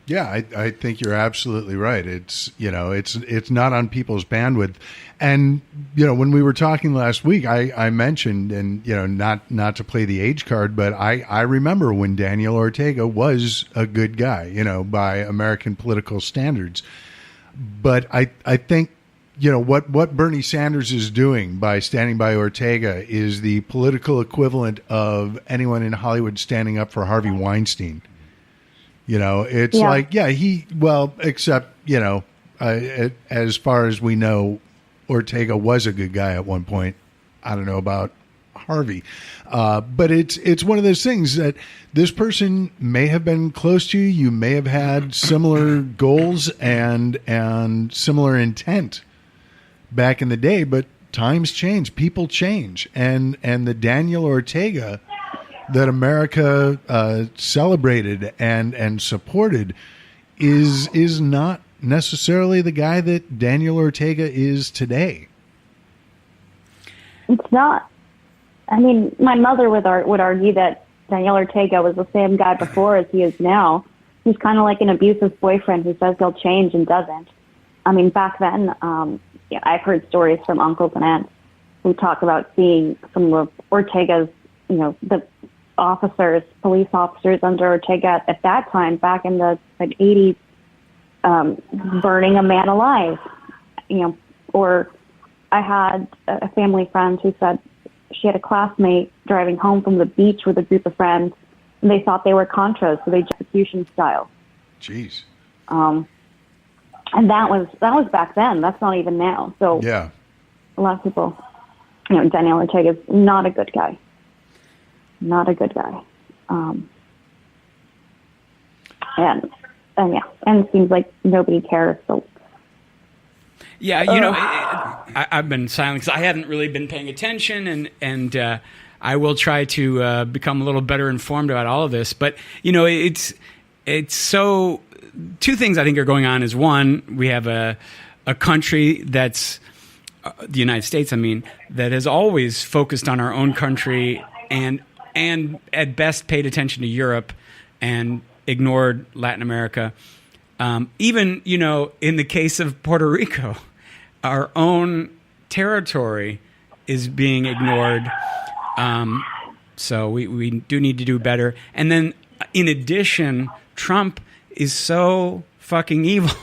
Yeah, I think you're absolutely right. It's not on people's bandwidth. And, when we were talking last week, I mentioned, and, not to play the age card, but I remember when Daniel Ortega was a good guy, by American political standards. But I think, what Bernie Sanders is doing by standing by Ortega is the political equivalent of anyone in Hollywood standing up for Harvey Weinstein. It's like, except, as far as we know, Ortega was a good guy at one point. I don't know about Harvey. But it's one of those things that this person may have been close to you. You may have had similar goals and similar intent back in the day, but times change, people change. And the Daniel Ortega that America celebrated and supported is not necessarily the guy that Daniel Ortega is today. It's not. I mean, my mother would argue that Daniel Ortega was the same guy before as he is now. He's kind of like an abusive boyfriend who says he'll change and doesn't. I mean, back then, I've heard stories from uncles and aunts who talk about seeing some of Ortega's, the police officers under Ortega at that time, back in the 80s, burning a man alive. Or I had a family friend who said she had a classmate driving home from the beach with a group of friends, and they thought they were Contras, so they execution style. Jeez. And that was back then. That's not even now. So yeah, a lot of people, Daniel Ortega is not a good guy. Not a good guy. And it seems like nobody cares. So. Yeah, I've been silent because I haven't really been paying attention, and I will try to become a little better informed about all of this. But it's so. Two things I think are going on is, one, we have a country that's the United States. I mean, that has always focused on our own country and at best paid attention to Europe and ignored Latin America. Even, in the case of Puerto Rico, our own territory is being ignored. So we do need to do better. And then, in addition, Trump is so fucking evil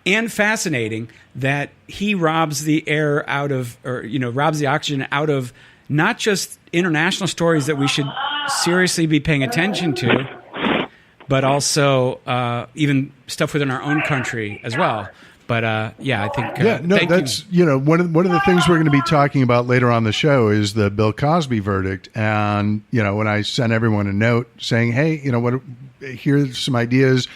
and fascinating that he robs the air out of, robs the oxygen out of not just international stories that we should seriously be paying attention to, but also even stuff within our own country as well. But I think that's one of the things we're going to be talking about later on the show is the Bill Cosby verdict. And when I sent everyone a note saying, hey, here's some ideas.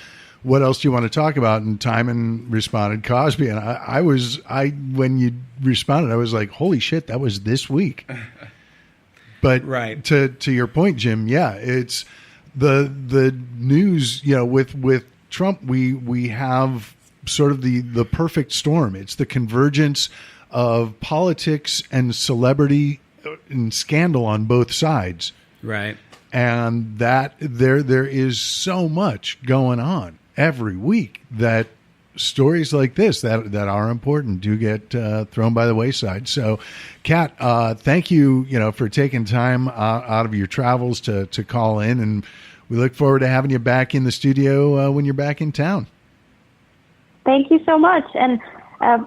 What else do you want to talk about? And Tymon responded Cosby, and I when you responded, I was like, holy shit, that was this week. But right. to your point, Jim, it's the news. With Trump, we have sort of the perfect storm. It's the convergence of politics and celebrity and scandal on both sides. Right. And that there is so much going on every week that stories like this that are important do get thrown by the wayside. So, Kat, thank you, for taking time out of your travels to call in, and we look forward to having you back in the studio when you're back in town. Thank you so much. And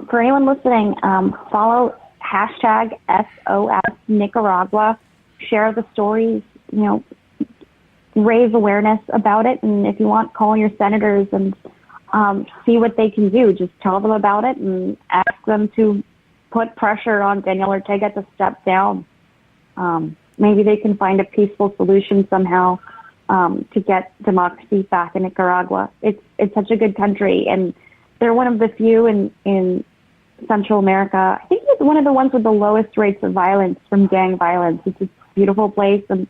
for anyone listening, follow hashtag SOS Nicaragua. Share the stories, raise awareness about it. And if you want, call your senators and see what they can do. Just tell them about it and ask them to put pressure on Daniel Ortega to step down. Maybe they can find a peaceful solution somehow to get democracy back in Nicaragua. It's such a good country, and they're one of the few in Central America. I think it's one of the ones with the lowest rates of violence from gang violence. It's a beautiful place, and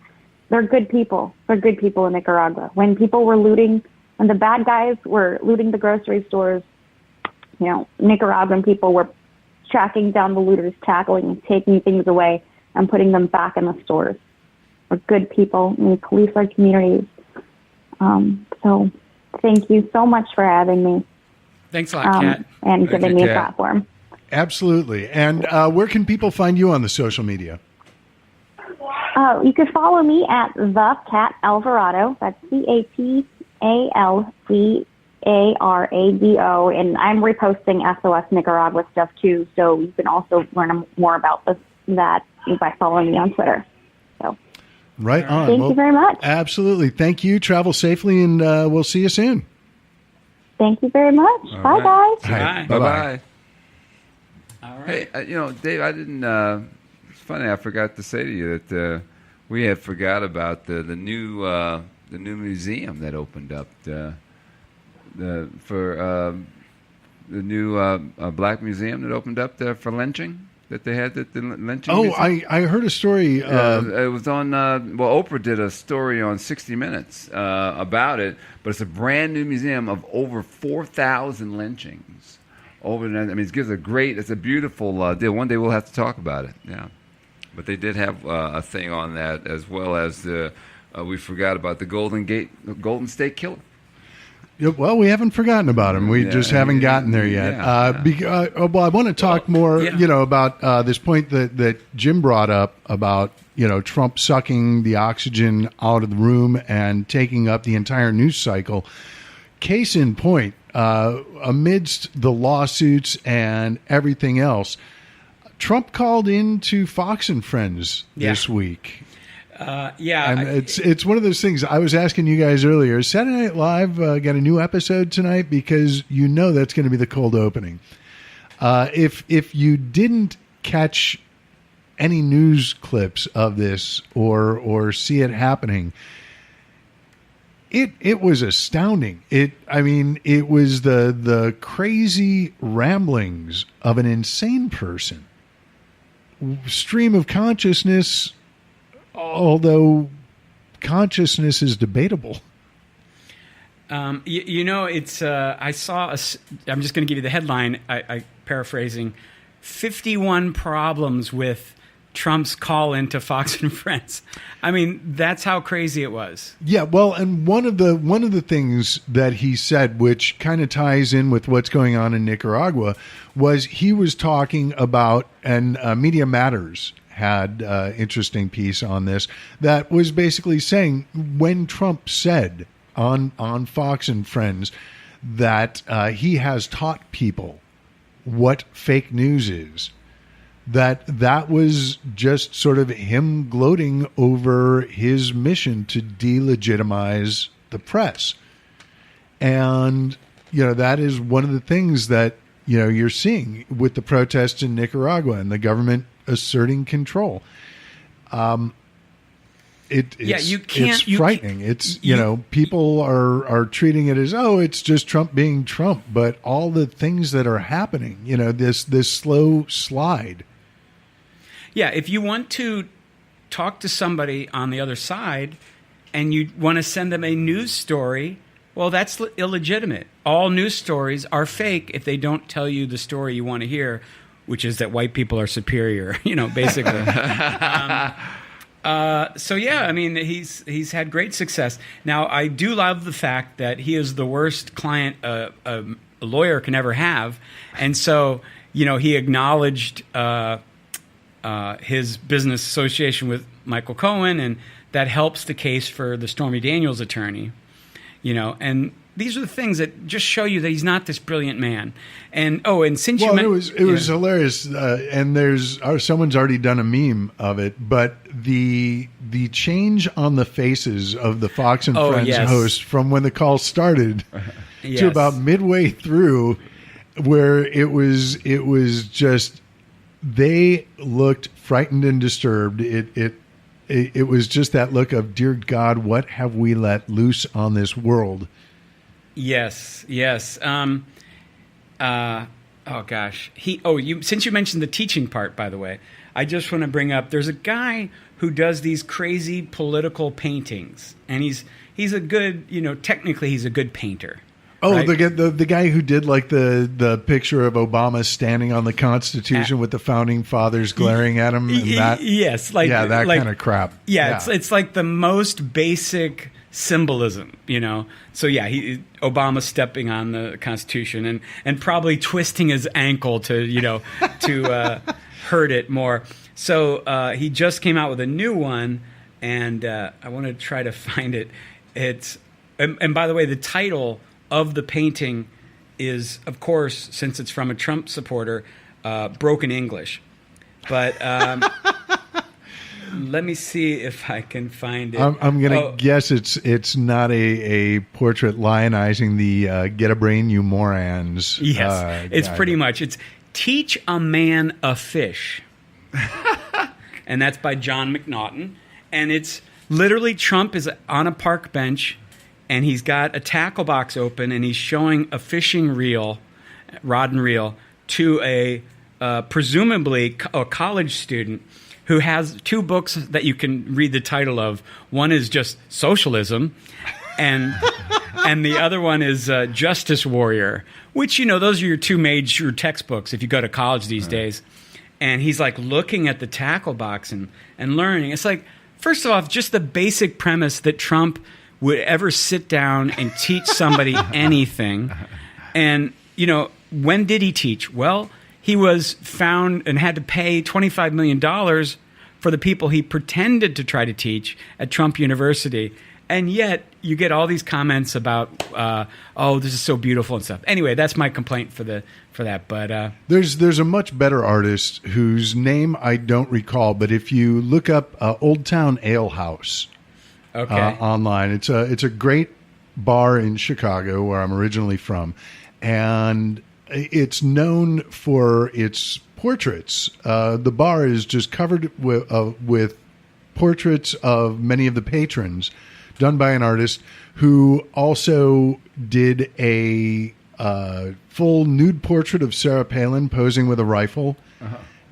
they're good people. They're good people in Nicaragua. When people were looting, when the bad guys were looting the grocery stores, Nicaraguan people were tracking down the looters, tackling, taking things away, and putting them back in the stores. We're good people, and we police our communities. So Thank you so much for having me. Thanks a lot, Kat. And giving me a Kat. platform. Absolutely. And where can people find you on the social media? You can follow me at the Cat Alvarado. That's CATALVARADO, and I'm reposting SOS Nicaragua stuff too. So you can also learn more about that by following me on Twitter. So Right on. thank you very much. Absolutely. Thank you. Travel safely, and we'll see you soon. Thank you very much. Bye, guys. Bye. Bye-bye. All right. Hey, Dave, I didn't. It's funny. I forgot to say to you that we had forgot about the new museum that opened up for the new black museum that opened up there for lynching that they had at the lynching. Oh, museum. I heard a story. It was on. Oprah did a story on 60 Minutes about it, but it's a brand new museum of over 4,000 lynchings. Over there, I mean, it's a beautiful deal. One day we'll have to talk about it. Yeah, but they did have a thing on that, as well as we forgot about the Golden State Killer. Yeah, well, we haven't forgotten about him. We just haven't gotten there yet. Well, I want to talk more, about this point that Jim brought up about, Trump sucking the oxygen out of the room and taking up the entire news cycle. Case in point, amidst the lawsuits and everything else, Trump called into Fox and Friends this week. And it's one of those things. I was asking you guys earlier, Saturday Night Live got a new episode tonight, because that's going to be the cold opening. If you didn't catch any news clips of this or see it happening, it was astounding. It was the crazy ramblings of an insane person. Stream of consciousness, although consciousness is debatable. It's. I saw. I'm just going to give you the headline. I paraphrasing. 51 problems with Trump's call into Fox and Friends. I mean, that's how crazy it was. Yeah, well, and one of the things that he said, which kind of ties in with what's going on in Nicaragua, was he was talking about, and Media Matters had an interesting piece on this, that was basically saying when Trump said on Fox and Friends that he has taught people what fake news is, that was just sort of him gloating over his mission to delegitimize the press. And, that is one of the things that, you're seeing with the protests in Nicaragua and the government asserting control. It's frightening. People are treating it as, it's just Trump being Trump, but all the things that are happening, this slow slide. Yeah, if you want to talk to somebody on the other side and you want to send them a news story, well, that's illegitimate. All news stories are fake if they don't tell you the story you want to hear, which is that white people are superior, basically. He's had great success. Now, I do love the fact that he is the worst client a lawyer can ever have. And so, he acknowledged his business association with Michael Cohen, and that helps the case for the Stormy Daniels attorney. And these are the things that just show you that he's not this brilliant man. And since it was hilarious, and someone's already done a meme of it, but the change on the faces of the Fox and Friends host from when the call started to about midway through, where it was just, they looked frightened and disturbed. It was just that look of, dear God, what have we let loose on this world? Yes. Oh gosh. Since you mentioned the teaching part, by the way, I just want to bring up, there's a guy who does these crazy political paintings, and he's a good, technically he's a good painter. Oh, right? the guy who did like the picture of Obama standing on the Constitution with the founding fathers glaring at him, and that that kind of crap. Yeah, it's like the most basic symbolism, So yeah, Obama stepping on the Constitution and probably twisting his ankle to hurt it more. So he just came out with a new one, and I want to try to find it. And by the way, the title of the painting is, of course, since it's from a Trump supporter, Broken English. But let me see if I can find it. I'm going to guess it's not a portrait lionizing the get a brain, you morons. Yes, it's pretty much. It's Teach a Man a Fish. And that's by John McNaughton. And it's literally Trump is on a park bench, and he's got a tackle box open, and he's showing a fishing rod and reel, to a presumably a college student who has two books that you can read the title of. One is just Socialism, and the other one is Justice Warrior, which, those are your two major textbooks if you go to college these days. And he's like looking at the tackle box and learning. It's like, first of all, just the basic premise that Trump would ever sit down and teach somebody anything. And, when did he teach? Well, he was found and had to pay $25 million for the people he pretended to try to teach at Trump University. And yet you get all these comments about, this is so beautiful and stuff. Anyway, that's my complaint for that. But there's a much better artist whose name I don't recall, but if you look up Old Town Ale House online, it's a great bar in Chicago where I'm originally from, and it's known for its portraits. The bar is just covered with portraits of many of the patrons, done by an artist who also did a full nude portrait of Sarah Palin posing with a rifle,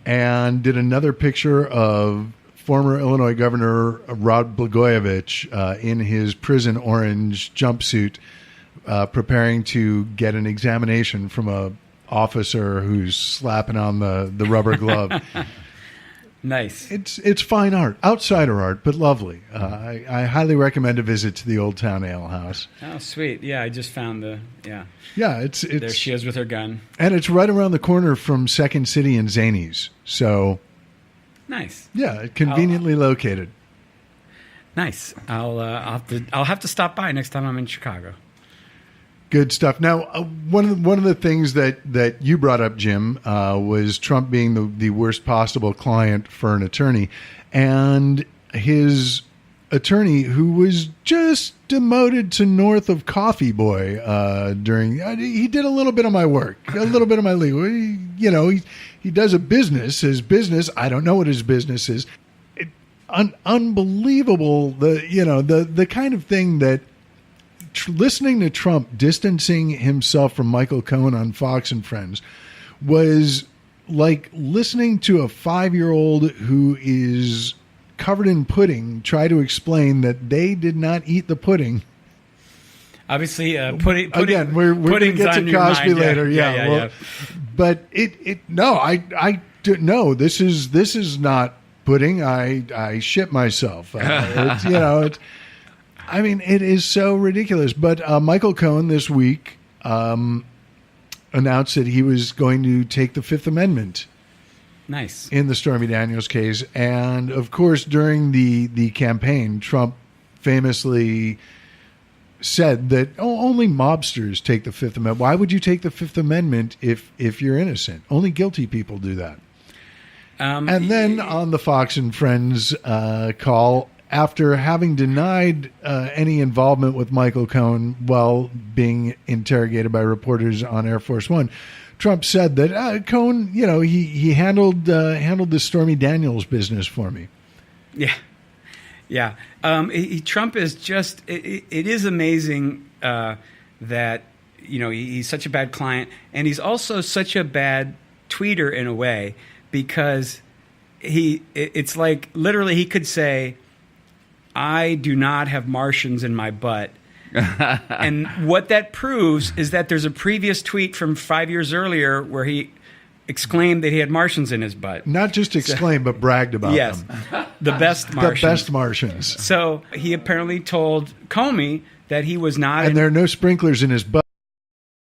and did another picture of former Illinois Governor Rod Blagojevich in his prison orange jumpsuit, preparing to get an examination from a officer who's slapping on the rubber glove. Nice. It's fine art, outsider art, but lovely. I highly recommend a visit to the Old Town Ale House. Oh, sweet. Yeah, I just found Yeah, it's there she is with her gun. And it's right around the corner from Second City and Zanies. So nice. Yeah, conveniently located. Nice. I'll have to stop by next time I'm in Chicago. Good stuff. Now, one of the things that you brought up, Jim, was Trump being the worst possible client for an attorney, and his attorney, who was just demoted to north of coffee boy he did a little bit of my work, a little bit of my legal. He does a business. His business, I don't know what his business is. Unbelievable. The kind of thing that. Listening to Trump distancing himself from Michael Cohen on Fox and Friends was like listening to a 5-year-old who is covered in pudding try to explain that they did not eat the pudding. Obviously, pudding. Again, we're going to get to Cosby later. Yeah. But no. This is not pudding. I shit myself. It is so ridiculous. But Michael Cohen this week announced that he was going to take the Fifth Amendment. Nice. In the Stormy Daniels case. And, of course, during the campaign, Trump famously said that only mobsters take the Fifth Amendment. Why would you take the Fifth Amendment if you're innocent? Only guilty people do that. And then on the Fox and Friends call, after having denied any involvement with Michael Cohen while being interrogated by reporters on Air Force One, Trump said that Cohen, he handled the Stormy Daniels business for me. Yeah. Trump is just. It is amazing that he's such a bad client, and he's also such a bad tweeter in a way, because it's like literally he could say, I do not have Martians in my butt. And what that proves is that there's a previous tweet from 5 years earlier where he exclaimed that he had Martians in his butt. Not just exclaimed, but bragged about Yes, them. the best Martians. The best Martians. So he apparently told Comey that he was not. And there are no sprinklers in his butt.